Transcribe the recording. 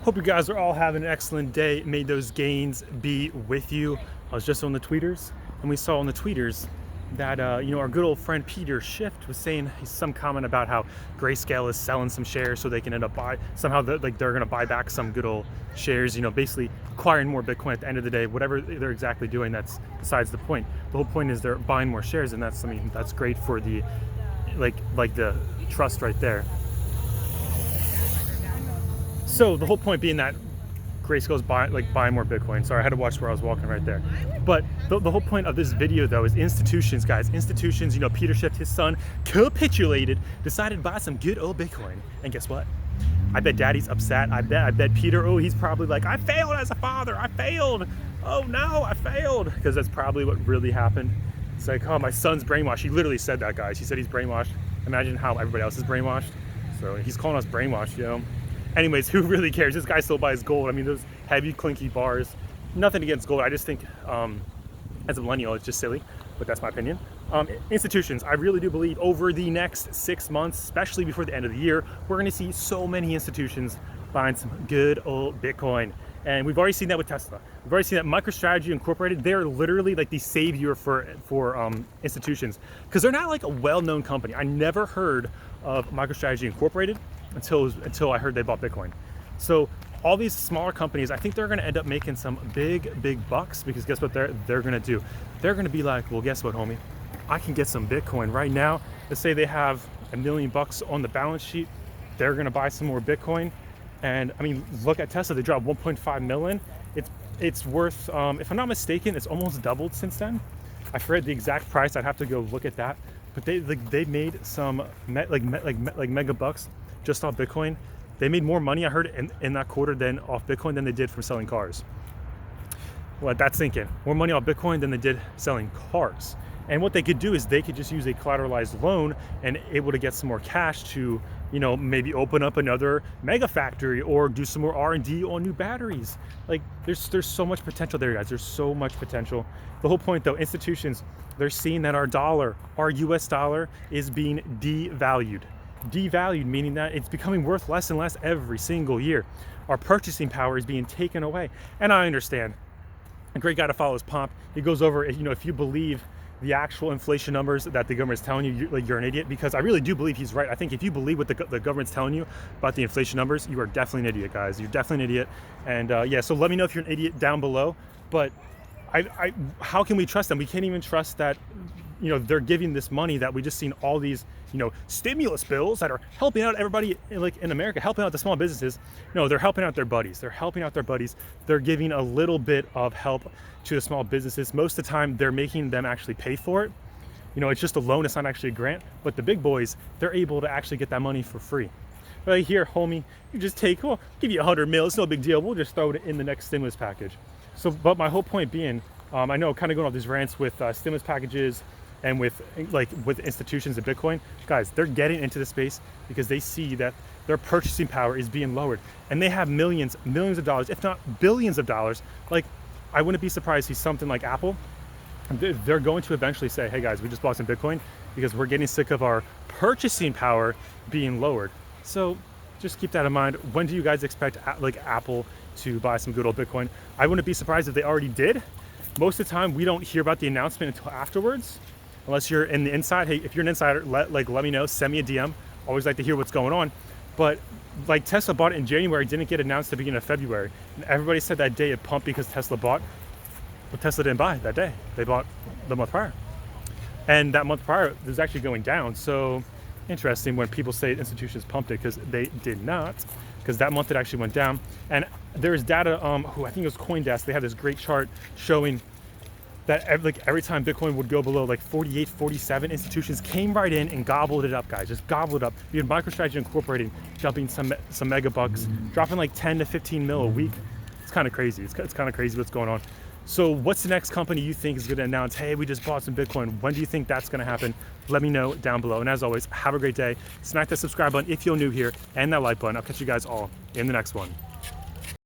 Hope you guys are all having an excellent day. May those gains be with you. I was just on the tweeters, and we saw on the tweeters that our good old friend Peter Schiff was saying some comment about how Grayscale is selling some shares so they can end up somehow they're going to buy back some good old shares. Basically acquiring more Bitcoin at the end of the day. Whatever they're exactly doing, that's besides the point. The whole point is they're buying more shares, and that's great for the like the trust right there. So the whole point being that Grayscale's buying more Bitcoin. Sorry, I had to watch where I was walking right there. But the whole point of this video though is institutions, guys. Institutions, Peter Schiff, his son, capitulated, decided to buy some good old Bitcoin. And guess what? I bet daddy's upset. I bet Peter, he's probably like, I failed as a father, I failed. Oh no, I failed. Because that's probably what really happened. It's like, oh, my son's brainwashed. He literally said that, guys. He said he's brainwashed. Imagine how everybody else is brainwashed. So he's calling us brainwashed, Anyways, who really cares? This guy still buys gold. I mean, those heavy, clinky bars. Nothing against gold. I just think, as a millennial, it's just silly. But that's my opinion. Institutions, I really do believe over the next 6 months, especially before the end of the year, we're going to see so many institutions buying some good old Bitcoin. And we've already seen that with Tesla. We've already seen that MicroStrategy Incorporated, they're literally like the savior for institutions. Because they're not like a well-known company. I never heard of MicroStrategy Incorporated until I heard they bought Bitcoin. So all these smaller companies, I think they're going to end up making some big bucks, because guess what they're going to do? They're going to be like, well, guess what, homie? I can get some Bitcoin right now. Let's say they have $1 million on the balance sheet. They're going to buy some more Bitcoin. And I mean, look at Tesla. They dropped 1.5 million. It's worth, if I'm not mistaken, it's almost doubled since then. I forget the exact price. I'd have to go look at that. But they made some mega bucks just off Bitcoin. They made more money, I heard, in that quarter than off Bitcoin than they did from selling cars. Well, that's thinking. More money off Bitcoin than they did selling cars. And what they could do is they could just use a collateralized loan and able to get some more cash to, maybe open up another mega factory or do some more R&D on new batteries. Like there's so much potential there, guys. There's so much potential. The whole point though, institutions, they're seeing that our dollar, our US dollar is being devalued. Devalued, meaning that it's becoming worth less and less every single year. Our purchasing power is being taken away. And I understand. A great guy to follow is Pomp. He goes over, if you believe the actual inflation numbers that the government's telling you, you're an idiot, because I really do believe he's right. I think if you believe what the government's telling you about the inflation numbers, you are definitely an idiot, guys. You're definitely an idiot. And yeah, so let me know if you're an idiot down below. But how can we trust them? We can't even trust that, they're giving this money that we just seen all these, stimulus bills that are helping out everybody in America, helping out the small businesses. No, they're helping out their buddies. They're helping out their buddies. They're giving a little bit of help to the small businesses. Most of the time, they're making them actually pay for it. It's just a loan. It's not actually a grant. But the big boys, they're able to actually get that money for free. Right here, homie, you just take, give you 100 mil. It's no big deal. We'll just throw it in the next stimulus package. So, but my whole point being, I know kind of going off these rants with stimulus packages and with institutions and Bitcoin, guys, they're getting into the space because they see that their purchasing power is being lowered, and they have millions of dollars, if not billions of dollars. Like, I wouldn't be surprised to see something like Apple. They're going to eventually say, hey guys, we just bought some Bitcoin because we're getting sick of our purchasing power being lowered. So just keep that in mind. When do you guys expect Apple to buy some good old Bitcoin? I wouldn't be surprised if they already did. Most of the time, we don't hear about the announcement until afterwards, unless you're in the inside. Hey, if you're an insider, let me know. Send me a DM. Always like to hear what's going on. But like Tesla bought it in January, didn't get announced at the beginning of February. And everybody said that day it pumped because Tesla bought, but Tesla didn't buy that day. They bought the month prior. And that month prior, it was actually going down. So interesting when people say institutions pumped it, because they did not, because that month it actually went down. And there's data, who I think it was Coindesk, they had this great chart showing that every time Bitcoin would go below 48, 47, institutions came right in and gobbled it up, guys. Just gobbled it up. You had MicroStrategy Incorporated jumping some mega bucks, dropping 10 to 15 mil a week. It's kind of crazy. It's kind of crazy what's going on. So what's the next company you think is going to announce, hey, we just bought some Bitcoin? When do you think that's going to happen? Let me know down below. And as always, have a great day. Smack that subscribe button if you're new here and that like button. I'll catch you guys all in the next one.